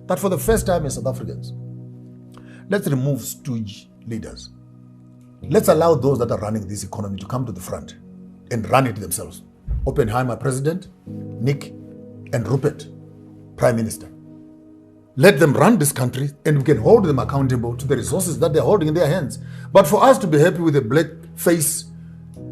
that for the first time as South Africans, let's remove stooge leaders. Let's allow those that are running this economy to come to the front and run it themselves. Oppenheimer, President, Nick, and Rupert, Prime Minister. Let them run this country and we can hold them accountable to the resources that they're holding in their hands. But for us to be happy with a black face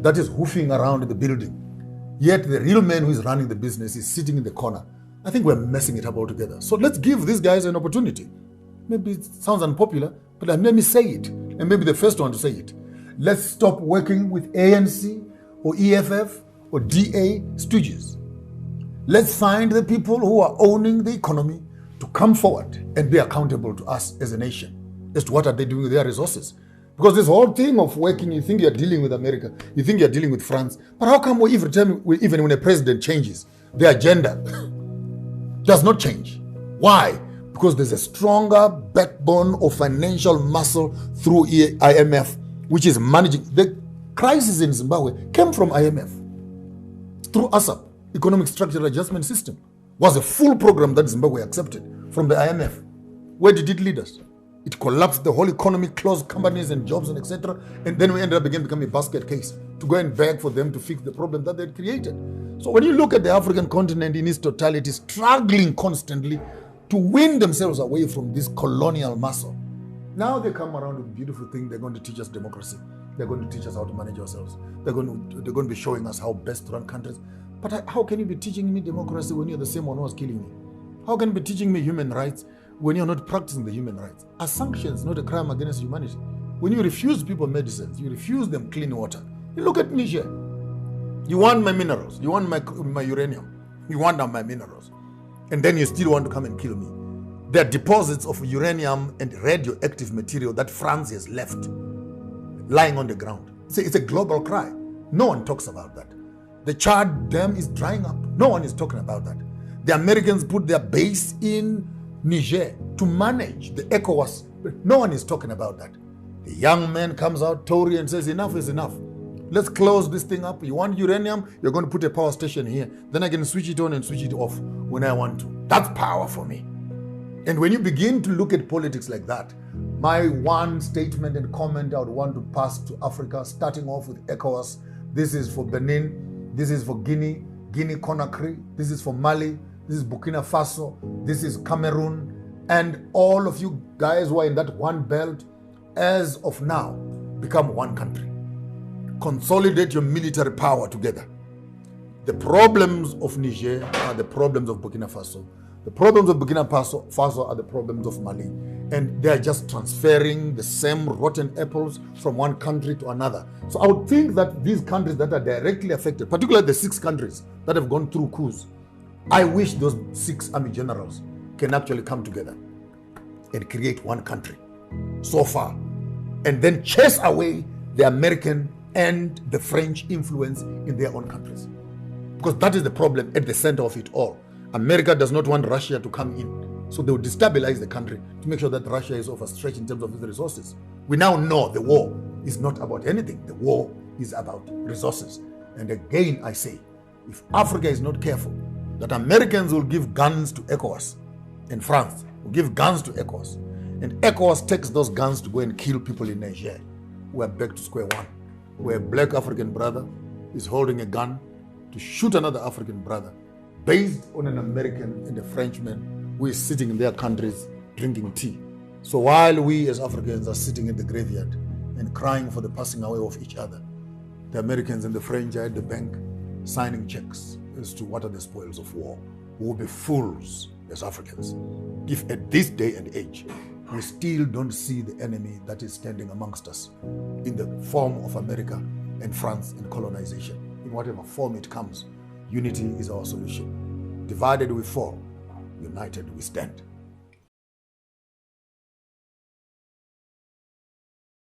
that is hoofing around the building, yet the real man who is running the business is sitting in the corner, I think we're messing it up altogether. So let's give these guys an opportunity. Maybe it sounds unpopular, but let me say it, and maybe the first one to say it. Let's stop working with ANC or EFF or DA stooges. Let's find the people who are owning the economy to come forward and be accountable to us as a nation as to what are they doing with their resources. Because this whole thing of working, you think you're dealing with America, you think you're dealing with France, but how come even when a president changes, the agenda does not change? Why? Because there's a stronger backbone of financial muscle through IMF, which is managing. The crisis in Zimbabwe came from IMF through ASAP, Economic Structural Adjustment System, was a full program that Zimbabwe accepted from the IMF. Where did it lead us? It collapsed the whole economy, closed companies and jobs and etc. And then we ended up becoming a basket case to go and beg for them to fix the problem that they had created. So when you look at the African continent in its totality, struggling constantly to win themselves away from this colonial muscle. Now they come around with a beautiful thing. They're going to teach us democracy. They're going to teach us how to manage ourselves. They're going to be showing us how best to run countries. But how can you be teaching me democracy when you're the same one who was killing me? How can you be teaching me human rights when you're not practicing the human rights? Are sanctions not a crime against humanity? When you refuse people medicines, you refuse them clean water. You look at Niger. You want my minerals. You want my uranium. You want my minerals. And then you still want to come and kill me. There are deposits of uranium and radioactive material that France has left lying on the ground. It's a global cry. No one talks about that. The Chad Dam is drying up. No one is talking about that. The Americans put their base in Niger to manage the ECOWAS. But no one is talking about that. The young man comes out, Tory, and says, enough is enough. Let's close this thing up. You want uranium? You're going to put a power station here. Then I can switch it on and switch it off when I want to. That's power for me. And when you begin to look at politics like that, my one statement and comment I would want to pass to Africa, starting off with ECOWAS, this is for Benin, this is for Guinea Conakry, this is for Mali, this is Burkina Faso, this is Cameroon, and all of you guys who are in that one belt, as of now, become one country. Consolidate your military power together. The problems of Niger are the problems of Burkina Faso. The problems of Burkina Faso are the problems of Mali. And they are just transferring the same rotten apples from one country to another. So I would think that these countries that are directly affected, particularly the 6 countries that have gone through coups, I wish those 6 army generals can actually come together and create one country so far. And then chase away the American and the French influence in their own countries. Because that is the problem at the center of it all. America does not want Russia to come in. So they will destabilize the country to make sure that Russia is overstretched in terms of its resources. We now know the war is not about anything. The war is about resources. And again, I say, if Africa is not careful, that Americans will give guns to ECOWAS and France will give guns to ECOWAS. And ECOWAS takes those guns to go and kill people in Niger. We are back to square one, where a black African brother is holding a gun to shoot another African brother based on an American and a Frenchman who is sitting in their countries drinking tea. So while we as Africans are sitting in the graveyard and crying for the passing away of each other, the Americans and the French are at the bank signing checks as to what are the spoils of war. We will be fools as Africans if at this day and age we still don't see the enemy that is standing amongst us in the form of America and France and colonization. In whatever form it comes, unity is our solution. Divided we fall, united we stand.